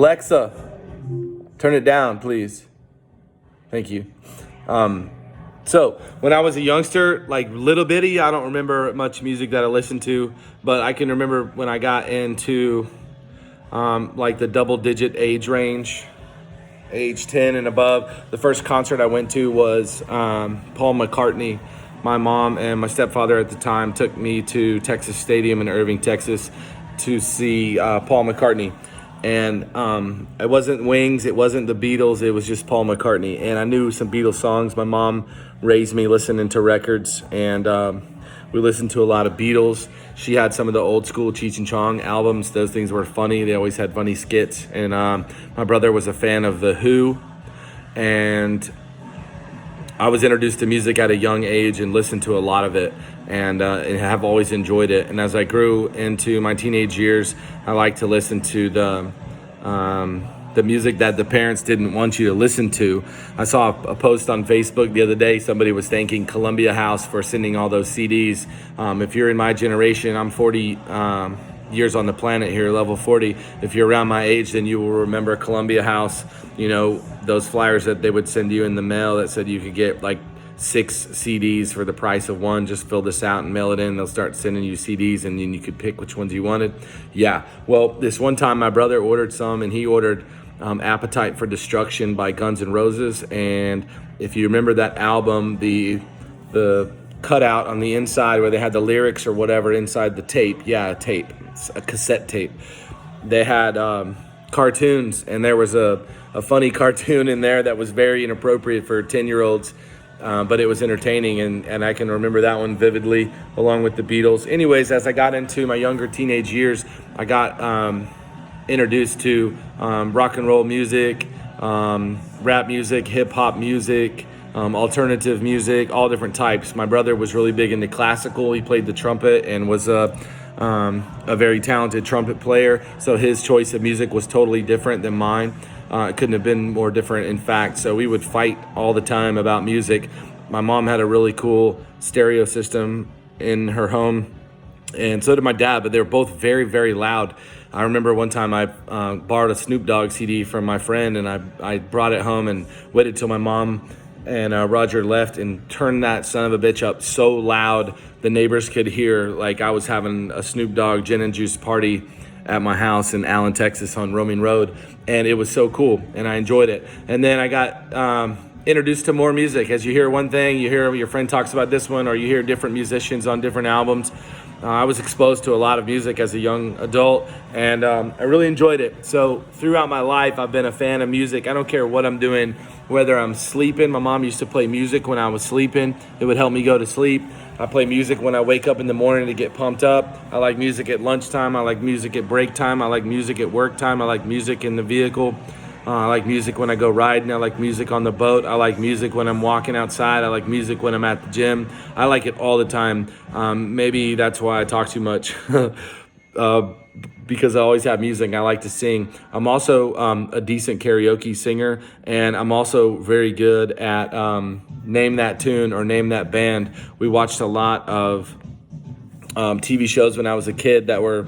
Alexa, turn it down, please. Thank you. So when I was a youngster, like little bitty, I don't remember much music that I listened to, but I can remember when I got into like the double digit age range, age 10 and above. The first concert I went to was Paul McCartney. My mom and my stepfather at the time took me to Texas Stadium in Irving, Texas to see Paul McCartney. And it wasn't Wings, it wasn't the Beatles, it was just Paul McCartney. And I knew some Beatles songs. My mom raised me listening to records, and we listened to a lot of Beatles. She had some of the old school Cheech and Chong albums. Those things were funny. They always had funny skits. And my brother was a fan of The Who. And I was introduced to music at a young age and listened to a lot of it, and have always enjoyed it. And as I grew into my teenage years, I like to listen to the music that the parents didn't want you to listen to. I saw a post on Facebook the other day. Somebody was thanking Columbia House for sending all those CDs. If you're in my generation, I'm 40 years on the planet here, level 40. If you're around my age, then you will remember Columbia House. You know, those flyers that they would send you in the mail that said you could get like 6 CDs for the price of one. Just fill this out and mail it in. They'll start sending you CDs, and then you could pick which ones you wanted. Yeah, well, this one time my brother ordered some, and he ordered Appetite for Destruction by Guns N' Roses. And if you remember that album, the cutout on the inside where they had the lyrics or whatever inside the tape, a cassette tape, they had cartoons, and there was a funny cartoon in there that was very inappropriate for 10-year-olds, but it was entertaining, and I can remember that one vividly, along with the Beatles. Anyways, as I got into my younger teenage years, I got introduced to rock and roll music, rap music, hip-hop music, alternative music, all different types. My brother was really big into classical. He played the trumpet and was a very talented trumpet player, so his choice of music was totally different than mine. It couldn't have been more different, in fact. So we would fight all the time about music. My mom had a really cool stereo system in her home, and so did my dad, but they were both very, very loud. I remember one time I borrowed a Snoop Dogg CD from my friend, and I brought it home and waited till my mom and Roger left and turned that son of a bitch up so loud the neighbors could hear like I was having a Snoop Dogg gin and juice party at my house in Allen, Texas on Roaming Road. And it was so cool, and I enjoyed it. And then I got introduced to more music. As you hear one thing, you hear your friend talks about this one, or you hear different musicians on different albums. I was exposed to a lot of music as a young adult, and I really enjoyed it. So throughout my life, I've been a fan of music. I don't care what I'm doing, whether I'm sleeping. My mom used to play music when I was sleeping. It would help me go to sleep. I play music when I wake up in the morning to get pumped up. I like music at lunchtime. I like music at break time. I like music at work time. I like music in the vehicle. I like music when I go riding. I like music on the boat. I like music when I'm walking outside. I like music when I'm at the gym. I like it all the time. Maybe that's why I talk too much. Because I always have music. I like to sing. I'm also a decent karaoke singer, and I'm also very good at name that tune or name that band. We watched a lot of TV shows when I was a kid that were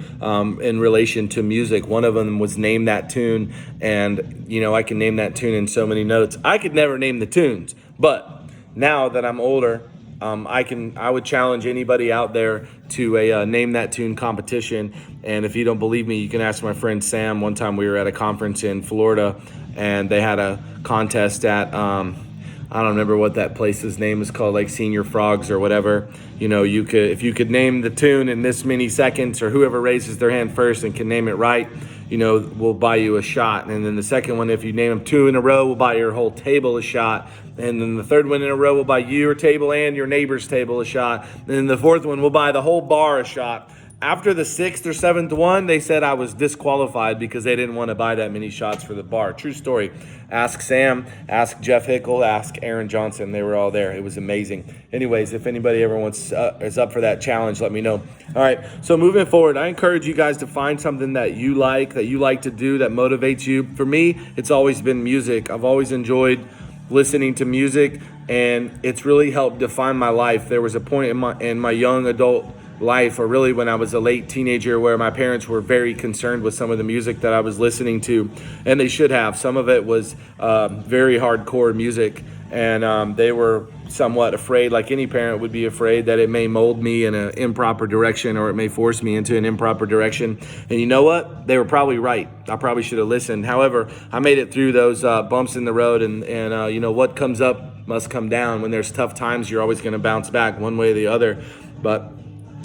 in relation to music. One of them was Name That Tune, and you know, I can name that tune in so many notes. I could never name the tunes, but now that I'm older, I would challenge anybody out there to a Name That Tune competition. And if you don't believe me, you can ask my friend Sam. One time we were at a conference in Florida, and they had a contest at I don't remember what that place's name is called, like Senior Frogs or whatever. You know, if you could name the tune in this many seconds, or whoever raises their hand first and can name it right, you know, we'll buy you a shot. And then the second one, if you name them 2 in a row, we'll buy your whole table a shot. And then the third one in a row, we'll buy your table and your neighbor's table a shot. And then the fourth one, we'll buy the whole bar a shot. After the 6th or 7th one, they said I was disqualified because they didn't want to buy that many shots for the bar. True story. Ask Sam, ask Jeff Hickle, ask Aaron Johnson. They were all there. It was amazing. Anyways, if anybody ever is up for that challenge, let me know. All right, so moving forward, I encourage you guys to find something that you like to do, that motivates you. For me, it's always been music. I've always enjoyed listening to music, and it's really helped define my life. There was a point in my young adult life, or really when I was a late teenager, where my parents were very concerned with some of the music that I was listening to, and they should have. Some of it was very hardcore music, and they were somewhat afraid, like any parent would be afraid, that it may mold me in an improper direction, or it may force me into an improper direction. And you know what? They were probably right. I probably should have listened. However, I made it through those bumps in the road, and you know, what comes up must come down. When there's tough times, you're always going to bounce back one way or the other. But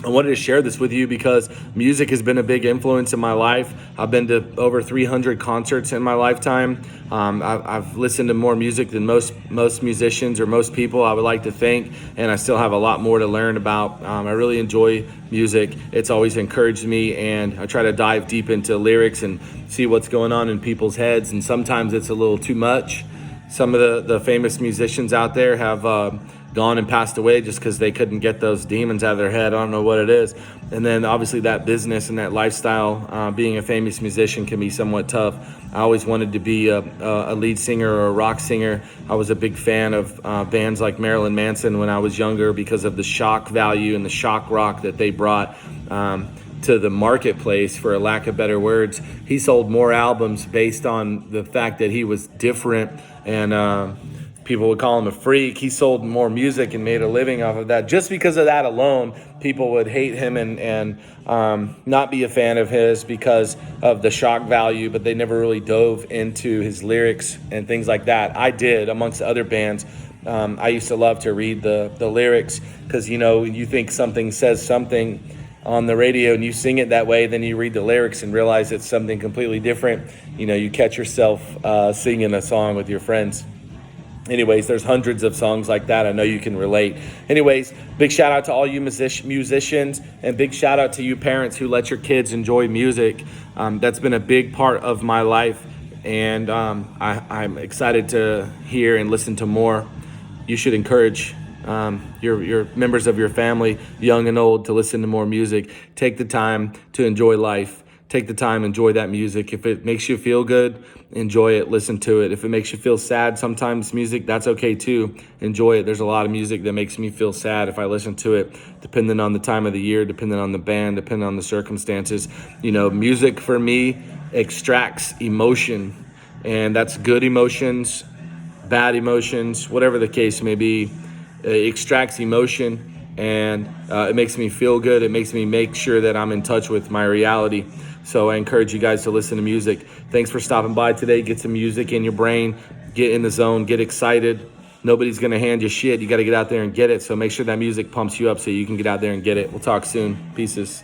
I wanted to share this with you because music has been a big influence in my life. I've been to over 300 concerts in my lifetime. I've listened to more music than most musicians or most people, I would like to think, and I still have a lot more to learn about. I really enjoy music. It's always encouraged me, and I try to dive deep into lyrics and see what's going on in people's heads, and sometimes it's a little too much. Some of the famous musicians out there have gone and passed away just because they couldn't get those demons out of their head. I don't know what it is. And then obviously that business and that lifestyle, being a famous musician, can be somewhat tough. I always wanted to be a lead singer or a rock singer. I was a big fan of bands like Marilyn Manson when I was younger because of the shock value and the shock rock that they brought to the marketplace, for a lack of better words. He sold more albums based on the fact that he was different, and people would call him a freak. He sold more music and made a living off of that. Just because of that alone, people would hate him and not be a fan of his because of the shock value, but they never really dove into his lyrics and things like that. I did, amongst other bands. I used to love to read the lyrics because, you know, you think something says something on the radio and you sing it that way, then you read the lyrics and realize it's something completely different. You know, you catch yourself singing a song with your friends. Anyways, there's hundreds of songs like that. I know you can relate. Anyways, big shout out to all you musicians, and big shout out to you parents who let your kids enjoy music. That's been a big part of my life, and I'm excited to hear and listen to more. You should encourage your members of your family, young and old, to listen to more music. Take the time to enjoy life. Take the time, enjoy that music. If it makes you feel good, enjoy it, listen to it. If it makes you feel sad, sometimes music, that's okay too. Enjoy it. There's a lot of music that makes me feel sad if I listen to it, depending on the time of the year, depending on the band, depending on the circumstances. You know, music for me extracts emotion, and that's good emotions, bad emotions, whatever the case may be. It extracts emotion, and it makes me feel good. It makes me make sure that I'm in touch with my reality. So I encourage you guys to listen to music. Thanks for stopping by today. Get some music in your brain. Get in the zone. Get excited. Nobody's going to hand you shit. You got to get out there and get it. So make sure that music pumps you up so you can get out there and get it. We'll talk soon. Pieces.